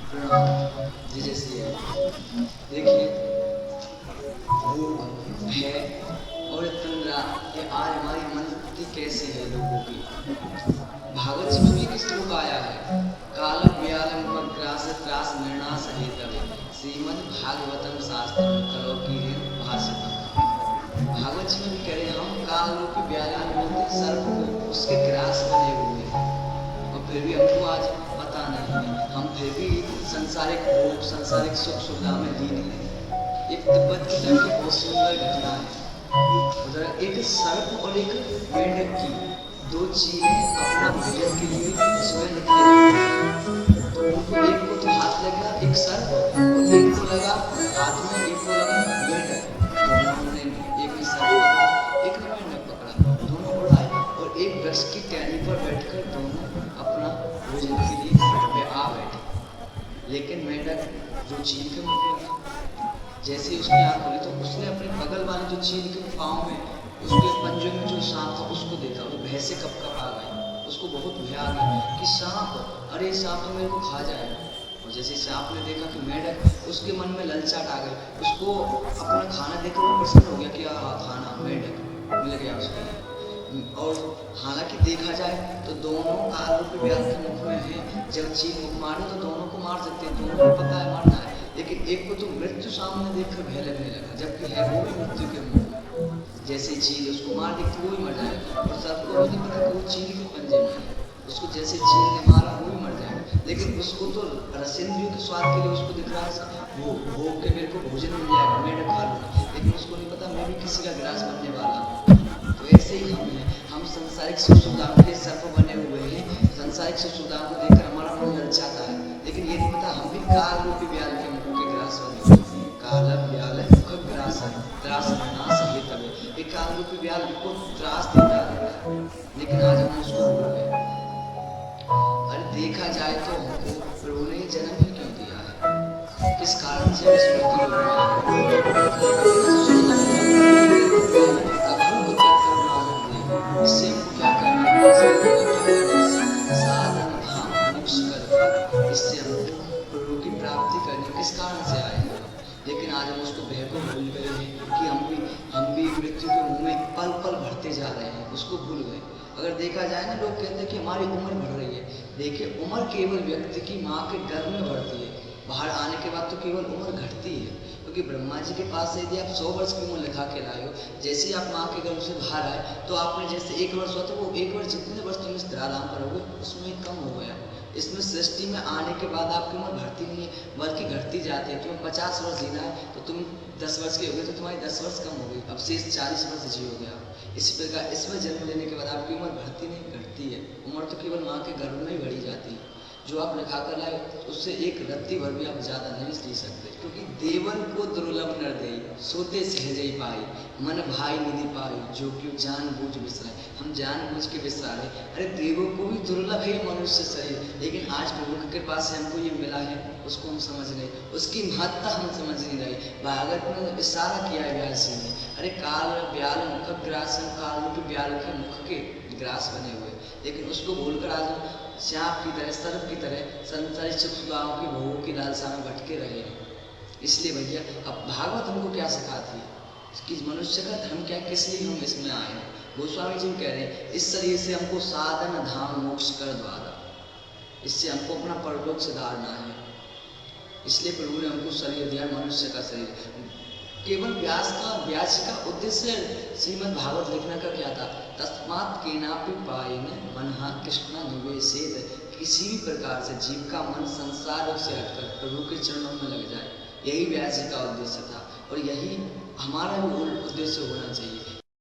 प्रणाम जी। जैसे देखिए, भूख, भय और तंद्रा ये आज हमारी मनस्थिति कैसी है लोगों की। भागवत जी में भी एक श्लोक आया है, कालम व्यालम उपग्रास त्रास निर्णास हेतवे श्रीमद् भागवतम शास्त्रम करो कीर्यम भाषितम। भागवत जी में भी कह रहे हैं, हम काल रूपी व्याल में बोलते हैं सर्प को, उसके ग्रास बने हुए हैं और फिर भी हमको आज पता नहीं है। हम फिर भी संसारिक भोग, संसारिक सुख सुविधा में लीन हैं। एक तिब्बत की तरफ की बहुत सुंदर घटना है। उधर एक सर्प और एक मेंढक की दो चीलें अपना भोजन के लिए सुबह निकले, तो उनको एक को तो हाथ लगा एक सर्प और एक को लगा हाथ में, एक को लगा मेंढक। दोनों ने एक ने सर्प पकड़ा, एक ने मेंढक पकड़ा, दोनों उड़ाए और एक वृक्ष की टहनी पर बैठकर दोनों अपना भोजन के लिए आ बैठे। लेकिन मेंढक जो चील के मुंह में था, जैसे ही उसकी आंख खुली तो उसने अपने बगल वाले जो चील के पाँव में, उसके पंजे में जो सांप था उसको देखा, वो भय से कप आ गई। उसको बहुत भय आ गया कि सांप, अरे सांप तो मेरे को खा जाएगा। और जैसे सांप ने देखा कि मेंढक, उसके मन में ललचाट आ गई, उसको अपना खाना देखकर वो प्रसन्न हो गया कि हाँ खाना मेंढक मिल गया उसको। और हालांकि देखा जाए तो दोनों काल रूप व्याल के मुख में है, जब चील मुख मारे तो दोनों को मार सकते हैं, दोनों को पता है मारना है, लेकिन एक को तो मृत्यु सामने देखकर भय लगने लगा, जबकि है वो भी मृत्यु के मुख में। जैसे चील उसको मार देती वो भी मर जाएगा, और सबको नहीं पता कि वो चील के पंजे में है। उसको जैसे चील ने मारा वो भी मर जाएगा, लेकिन उसको तो रसेंद्रियों के स्वाद के लिए उसको दिख रहा है वो भोग के मेरे को भोजन मिल जाएगा, मेंढक खा लूंगा, लेकिन उसको नहीं पता मैं भी किसी का ग्रास बनने वाला हूँ। तो ऐसे ही हम हैं, हम संसारिक सुख सुविधाओं के सर्प बने हुए हैं। संसारिक सुख सुविधाओं को देखकर हमारा मन ललचाता है, लेकिन ये नहीं पता हम भी काल रूपी व्याल के मुख के ग्रास बने हुए हैं। कालम व्याल मुख ग्रास त्रास नाश हेतवे, ये काल रूपी व्याल को त्रास देता है, लेकिन आज हम उसको भूल गए। अरे देखा जाए तो हमको प्रभु ने जन्म ही क्यों दिया है, किस कारण से इस पृथ्वी लोक में आए। इससे हमको क्या करना है, साधन धाम मोक्ष कर द्वारा, इससे हमको प्रभु की प्राप्ति करने किस कारण से आए हैं। लेकिन आज हम उसको भय को भूल गए हैं कि हम भी मृत्यु के मुंह में पल पल बढ़ते जा रहे हैं, उसको भूल गए। अगर देखा जाए ना, लोग कहते हैं कि हमारी उम्र बढ़ रही है। देखिए, उम्र केवल व्यक्ति की माँ के गर्भ में बढ़ती है, बाहर आने के बाद तो केवल उम्र घटती है। क्योंकि ब्रह्मा जी के पास से यदि आप 100 वर्ष की उम्र लिखा के लाए हो, जैसे ही आप माँ के गर्भ से बाहर आए तो आपने जैसे 1 वर्ष हुआ, तो वो 1 वर्ष जितने वर्ष तुम इस धराधाम पर होगे उसमें कम हो गया। इसमें सृष्टि में आने के बाद आपकी उम्र बढ़ती नहीं है बल्कि घटती जाती है। तुम्हें 50 वर्ष जीना है तो तुम 10 वर्ष के हो गए तो तुम्हारी 10 वर्ष कम हो गई, अब शेष 40 वर्ष जियोगे आप। इसी प्रकार इसमें जन्म लेने के बाद आपकी उम्र बढ़ती नहीं घटती है, उम्र तो केवल माँ के गर्भ में ही बढ़ी जाती है। जो आप लिखा कर लाए उससे एक रत्ती भर भी आप ज़्यादा नहीं जी सकते, क्योंकि देवन को दुर्लभ नर दे सोते सहज ही पाई, मन भाई निधि पाई जो क्यों जान बूझ बिसराए। हम जान बूझ के बिसराए, अरे देवों को भी दुर्लभ है मनुष्य शरीर, लेकिन आज प्रभु की कृपा से हमको ये मिला है, उसको हम समझ रहे, उसकी महत्ता हम समझ नहीं रहे। भागवत में इशारा किया है व्यास जी ने, अरे काल व्याल मुख ग्रासन, काल रूपी व्याल के मुख के ग्रास बने हुए, लेकिन उसको भूलकर आज हम सांप की तरह, सर्प की तरह संसारिक सुख सुविधाओं की भोगों की लालसा में भटके रहे हैं। इसलिए भैया, अब भागवत हमको क्या सिखाती है कि मनुष्य का धर्म क्या, किस लिए हम इसमें आए हैं। गोस्वामी जी कह रहे हैं, इस शरीर से हमको साधन धाम मोक्ष कर द्वारा, इससे हमको अपना परलोक सुधारना है। इसलिए प्रभु ने हमको शरीर दिया, मनुष्य का शरीर। केवल व्यास का उद्देश्य श्रीमद् भागवत लिखने का क्या था, तस्मात् केनापि पायेन मनः कृष्ण निवेशेत, किसी भी प्रकार से जीव का मन संसार से हटकर प्रभु के चरणों में लग जाए, यही व्यास जी का उद्देश्य था और यही हमारा भी उद्देश्य होना चाहिए।